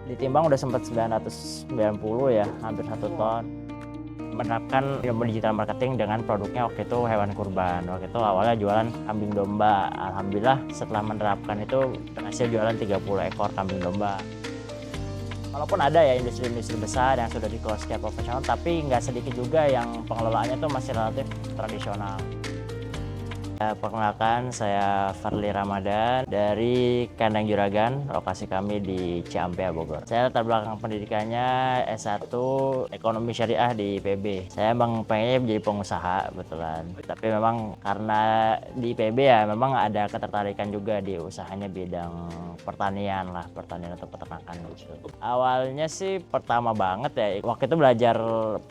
Ditimbang udah sempat 990 ya, hampir 1 ton. Menerapkan ilmu digital marketing dengan produknya waktu itu hewan kurban. Waktu itu awalnya jualan kambing domba. Alhamdulillah setelah menerapkan itu berhasil jualan 30 ekor kambing domba. Walaupun ada ya industri-industri besar yang sudah dikelola secara profesional, tapi nggak sedikit juga yang pengelolaannya itu masih relatif tradisional. Perkenalkan, saya Farli Ramadan dari Kandang Juragan, lokasi kami di Ciampea, Bogor. Saya latar belakang pendidikannya S1 Ekonomi Syariah di IPB. Saya emang pengennya menjadi pengusaha kebetulan. Tapi memang karena di IPB ya memang ada ketertarikan juga di usahanya bidang pertanian lah, pertanian atau peternakan gitu. Awalnya sih pertama banget ya, waktu itu belajar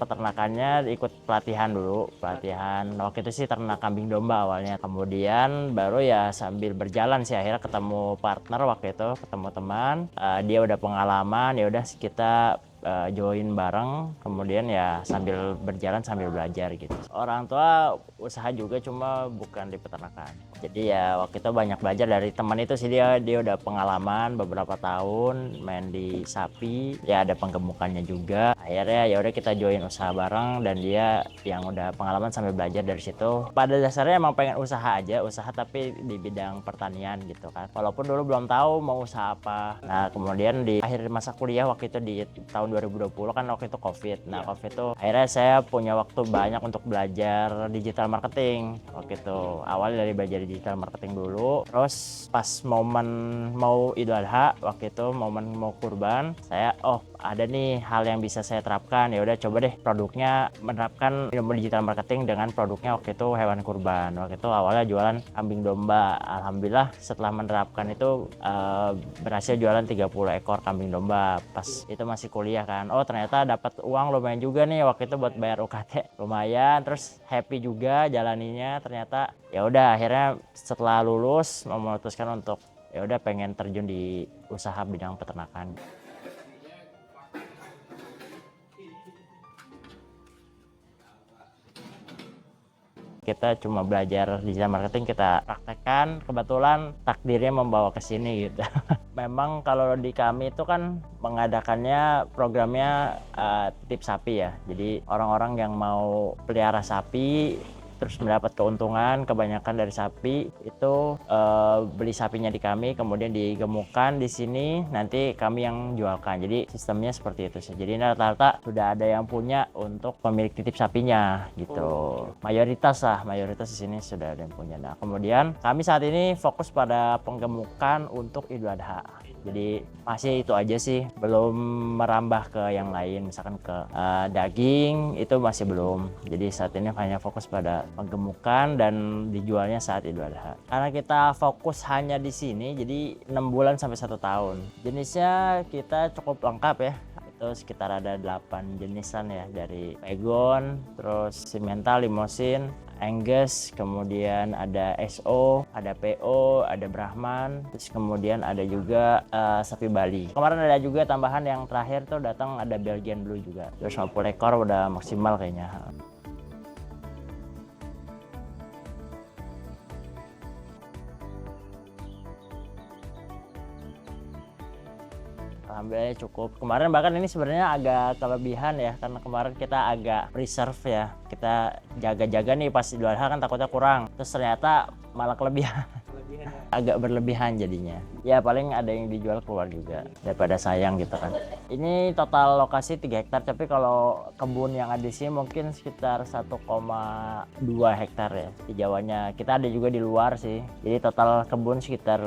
peternakannya ikut pelatihan dulu. Waktu itu sih ternak kambing domba awalnya. Kemudian baru ya sambil berjalan sih akhirnya ketemu partner waktu itu, ketemu teman, dia udah pengalaman, ya udah kita join bareng, kemudian ya sambil berjalan sambil belajar gitu. Orang tua usaha juga cuma bukan di peternakan. Jadi ya waktu itu banyak belajar dari teman itu sih, dia udah pengalaman beberapa tahun main di sapi, ya ada penggemukannya juga. Akhirnya ya udah kita join usaha bareng dan dia yang udah pengalaman sambil belajar dari situ. Pada dasarnya emang pengen usaha aja, usaha tapi di bidang pertanian gitu kan. Walaupun dulu belum tahu mau usaha apa. Nah, kemudian di akhir masa kuliah waktu itu di tahun 2020 kan waktu itu Covid. Nah, Covid itu akhirnya saya punya waktu banyak untuk belajar digital marketing. Waktu itu awalnya dari belajar digital marketing dulu. Terus pas momen mau Idul Adha, waktu itu momen mau kurban, saya ada nih hal yang bisa saya terapkan. Ya udah coba deh produknya, menerapkan ilmu digital marketing dengan produknya waktu itu hewan kurban. Waktu itu awalnya jualan kambing domba. Alhamdulillah setelah menerapkan itu berhasil jualan 30 ekor kambing domba. Pas itu masih kuliah kan. Oh, ternyata dapat uang lumayan juga nih waktu itu buat bayar UKT. Lumayan, terus happy juga jalaninya. Ternyata ya udah akhirnya setelah lulus memutuskan untuk ya udah pengen terjun di usaha bidang peternakan. Kita cuma belajar digital marketing, kita praktekkan, kebetulan takdirnya membawa ke sini gitu. Memang kalau di kami itu kan mengadakannya programnya titip sapi ya. Jadi orang-orang yang mau pelihara sapi terus mendapat keuntungan kebanyakan dari sapi itu beli sapinya di kami, kemudian digemukkan di sini, nanti kami yang jualkan. Jadi sistemnya seperti itu sih. Jadi rata-rata sudah ada yang punya untuk pemilik titip sapinya gitu. Mayoritas di sini sudah ada yang punya. Nah, kemudian kami saat ini fokus pada penggemukan untuk Idul Adha. Jadi masih itu aja sih, belum merambah ke yang lain, misalkan ke daging itu masih belum. Jadi saat ini hanya fokus pada penggemukan dan dijualnya saat Idul Adha. Karena kita fokus hanya di sini, jadi 6 bulan sampai 1 tahun. Jenisnya kita cukup lengkap ya. Itu sekitar ada 8 jenisan ya, dari Pegon, terus Simmental, Limousin, Angus, kemudian ada SO, ada PO, ada Brahman, terus kemudian ada juga sapi Bali. Kemarin ada juga tambahan yang terakhir tuh datang, ada Belgian Blue juga. Terus 50 ekor udah maksimal kayaknya. Alhamdulillah cukup. Kemarin bahkan ini sebenarnya agak kelebihan ya, karena kemarin kita agak reserve ya. Kita jaga-jaga nih pas Idul Adha kan takutnya kurang. Terus ternyata malah kelebihan. Agak berlebihan jadinya. Ya paling ada yang dijual keluar juga daripada sayang gitu kan. Ini total lokasi 3 hektar, tapi kalau kebun yang ada di sini mungkin sekitar 1,2 hektar ya di Jawanya. Kita ada juga di luar sih. Jadi total kebun sekitar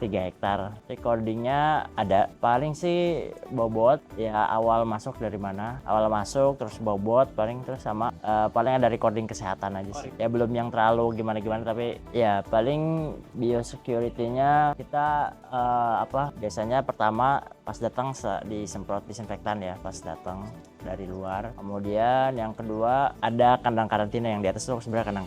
3 hektar. Recordingnya ada, paling sih bobot ya, awal masuk dari mana, awal masuk terus bobot paling, terus sama paling ada recording kesehatan aja sih. Ya belum yang terlalu gimana-gimana, tapi ya paling biosecurity-nya kita biasanya pertama pas datang disemprot disinfektan ya pas datang dari luar. Kemudian yang kedua ada kandang karantina, yang di atas itu sebenarnya kandang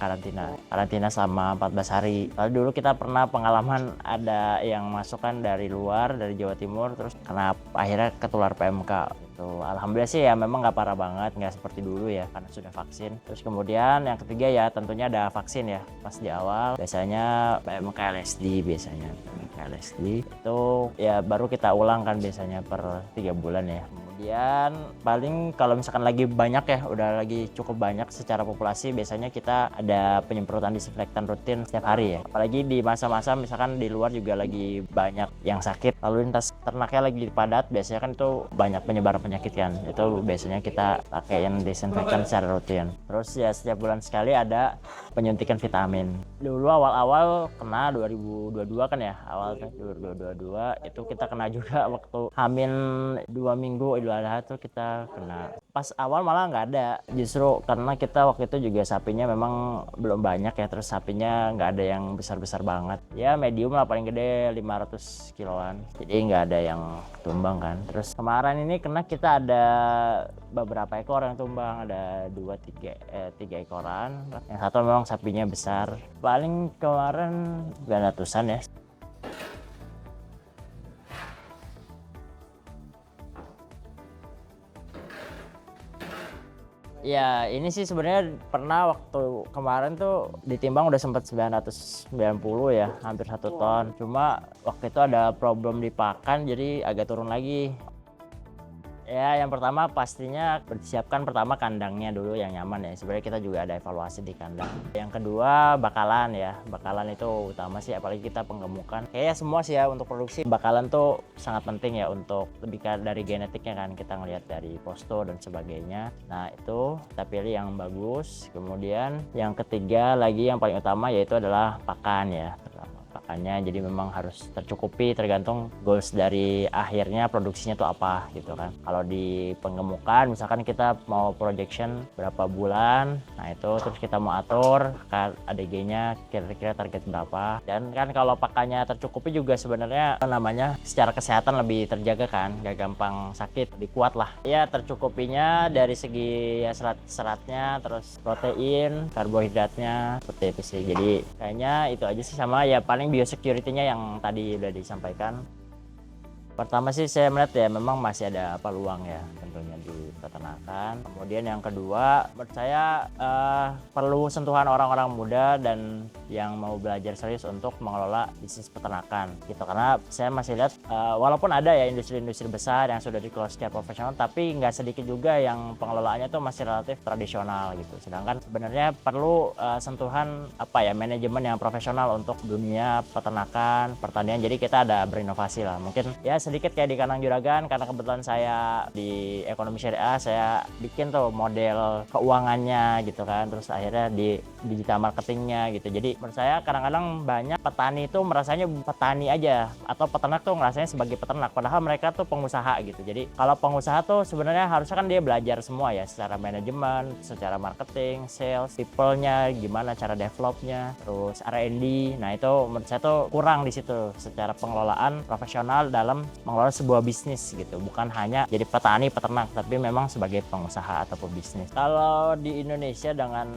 karantina selama 14 hari. Lalu dulu kita pernah pengalaman ada yang masukkan dari luar, dari Jawa Timur, terus karena akhirnya ketular PMK. Tuh, alhamdulillah sih ya memang nggak parah banget, nggak seperti dulu ya karena sudah vaksin. Terus kemudian yang ketiga ya tentunya ada vaksin ya. Pas di awal biasanya MKLSD biasanya. MKLSD itu ya baru kita ulang kan biasanya per 3 bulan ya. Kemudian paling kalau misalkan lagi banyak ya, udah lagi cukup banyak secara populasi, biasanya kita ada penyemprotan disinfektan rutin setiap hari ya. Apalagi di masa-masa misalkan di luar juga lagi banyak yang sakit, lalu lintas ternaknya lagi padat, biasanya kan itu banyak penyebaran penyakit kan. Itu biasanya kita pakaiin disinfektan secara rutin. Terus ya setiap bulan sekali ada penyuntikan vitamin. Dulu awal-awal kena 2022 kan ya, awal 2022 itu kita kena juga waktu hamil 2 minggu Idul Adha tuh kita kena. Pas awal malah nggak ada, justru karena kita waktu itu juga sapinya memang belum banyak ya, terus sapinya nggak ada yang besar-besar banget. Ya medium lah, paling gede 500 kiloan. Jadi nggak ada yang tumbang kan. Terus kemarin ini kena kita ada beberapa ekor yang tumbang, ada 3 ekoran. Yang satu memang sapinya besar. Paling kemarin 900-an ya. Ya ini sih sebenarnya pernah waktu kemarin tuh ditimbang udah sempat 990 ya, hampir 1 ton. Cuma waktu itu ada problem di pakan jadi agak turun lagi. Ya, yang pertama pastinya persiapkan pertama kandangnya dulu yang nyaman ya. Sebenarnya kita juga ada evaluasi di kandang. Yang kedua bakalan ya. Bakalan itu utama sih, apalagi kita penggemukan. Kayaknya semua sih ya untuk produksi bakalan tuh sangat penting ya untuk lebih dari genetiknya kan. Kita ngelihat dari posto dan sebagainya. Nah, itu kita pilih yang bagus. Kemudian yang ketiga lagi yang paling utama yaitu adalah pakan ya. Pakannya jadi memang harus tercukupi tergantung goals dari akhirnya produksinya tuh apa gitu kan. Kalau di penggemukan misalkan kita mau projection berapa bulan, nah itu terus kita mau atur ADG-nya kira-kira target berapa. Dan kan kalau pakannya tercukupi juga sebenarnya namanya secara kesehatan lebih terjaga kan, gak gampang sakit, lebih kuat lah. Ya tercukupinya dari segi ya serat-seratnya, terus protein, karbohidratnya seperti itu sih. Jadi kayaknya itu aja sih, sama ya paling biosecurity-nya yang tadi udah disampaikan. Pertama sih saya melihat ya memang masih ada peluang ya tentunya di peternakan. Kemudian yang kedua menurut saya perlu sentuhan orang-orang muda dan yang mau belajar serius untuk mengelola bisnis peternakan gitu. Karena saya masih lihat walaupun ada ya industri-industri besar yang sudah dikelola secara profesional, tapi nggak sedikit juga yang pengelolaannya tuh masih relatif tradisional gitu. Sedangkan sebenarnya perlu sentuhan manajemen yang profesional untuk dunia peternakan, pertanian. Jadi kita ada berinovasi lah. Mungkin ya sedikit kayak di kandang juragan, karena kebetulan saya di ekonomi syariah, saya bikin tuh model keuangannya gitu kan, terus akhirnya di digital marketingnya gitu. Jadi menurut saya kadang-kadang banyak petani itu merasanya petani aja, atau peternak tuh ngerasanya sebagai peternak, padahal mereka tuh pengusaha gitu. Jadi kalau pengusaha tuh sebenarnya harusnya kan dia belajar semua ya, secara manajemen, secara marketing, sales, people-nya gimana, cara develop-nya, terus R&D. Nah itu menurut saya tuh kurang di situ secara pengelolaan profesional dalam mengelola sebuah bisnis gitu, bukan hanya jadi petani peternak tapi memang sebagai pengusaha atau pebisnis. Kalau di Indonesia dengan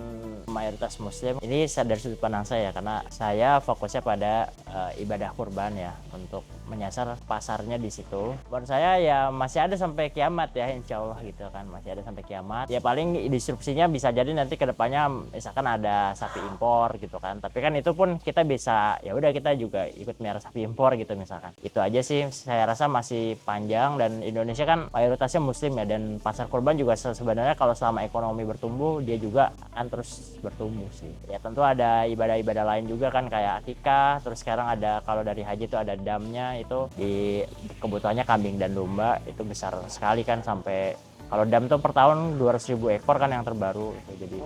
mayoritas muslim, ini dari sudut pandang saya karena saya fokusnya pada ibadah kurban ya, untuk menyasar pasarnya di situ. Menurut saya ya masih ada sampai kiamat ya, insya Allah gitu kan, masih ada sampai kiamat. Ya paling disrupsinya bisa jadi nanti kedepannya misalkan ada sapi impor gitu kan, tapi kan itu pun kita bisa ya udah kita juga ikut miara sapi impor gitu misalkan. Itu aja sih, saya rasa masih panjang, dan Indonesia kan mayoritasnya muslim ya, dan pasar kurban juga sebenarnya kalau selama ekonomi bertumbuh dia juga akan terus bertumbuh sih. Ya tentu ada ibadah-ibadah lain juga kan kayak akikah, terus sekarang ada kalau dari haji itu ada damnya, itu di kebutuhannya kambing dan domba itu besar sekali kan, sampai kalau dam tuh per tahun 200.000 ekor kan yang terbaru gitu.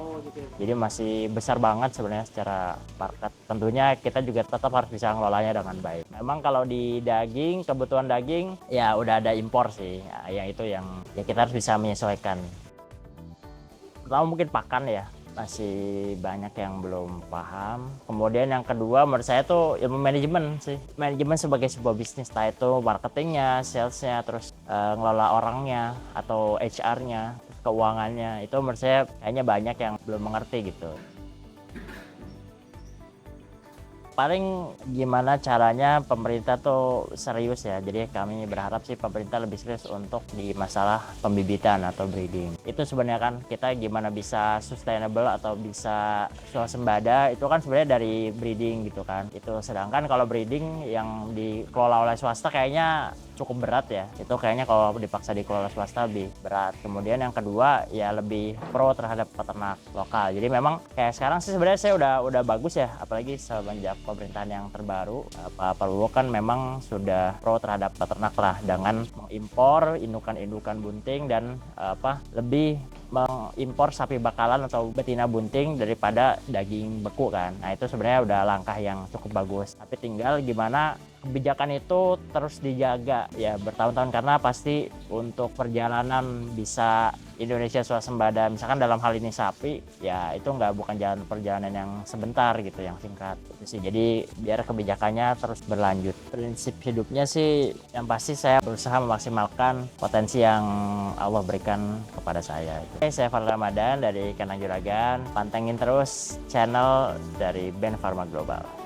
Jadi masih besar banget sebenarnya secara market. Tentunya kita juga tetap harus bisa ngelolanya dengan baik. Memang kalau di daging, kebutuhan daging ya udah ada impor sih. Ya, yang itu yang ya kita harus bisa menyesuaikan. Pertama mungkin pakan ya, masih banyak yang belum paham. Kemudian yang kedua menurut saya tuh ilmu manajemen sih. Manajemen sebagai sebuah bisnis, entah itu marketingnya, salesnya, terus ngelola orangnya atau HR-nya, keuangannya. Itu menurut saya kayaknya banyak yang belum mengerti gitu. paling gimana caranya pemerintah tuh serius ya. Jadi kami berharap sih pemerintah lebih serius untuk di masalah pembibitan atau breeding. Itu sebenarnya kan kita gimana bisa sustainable atau bisa swasembada itu kan sebenarnya dari breeding gitu kan. Itu sedangkan kalau breeding yang dikelola oleh swasta kayaknya cukup berat ya. Itu kayaknya kalau dipaksa dikelola swasta lebih berat. Kemudian yang kedua ya lebih pro terhadap peternak lokal. Jadi memang kayak sekarang sih sebenarnya saya udah bagus ya, apalagi semenjak pemerintahan yang terbaru Pak Prabowo kan memang sudah pro terhadap peternak lah dengan mengimpor indukan-indukan bunting dan lebih mengimpor sapi bakalan atau betina bunting daripada daging beku kan. Nah itu sebenarnya udah langkah yang cukup bagus. Tapi tinggal gimana kebijakan itu terus dijaga ya bertahun-tahun, karena pasti untuk perjalanan bisa Indonesia swasembada misalkan dalam hal ini sapi ya itu bukan perjalanan yang sebentar gitu, yang singkat itu sih. Jadi biar kebijakannya terus berlanjut. Prinsip hidupnya sih yang pasti saya berusaha memaksimalkan potensi yang Allah berikan kepada saya. Oke, saya Farli Ramadan dari Kandang Juragan. Pantengin terus channel dari Ben Pharma Global.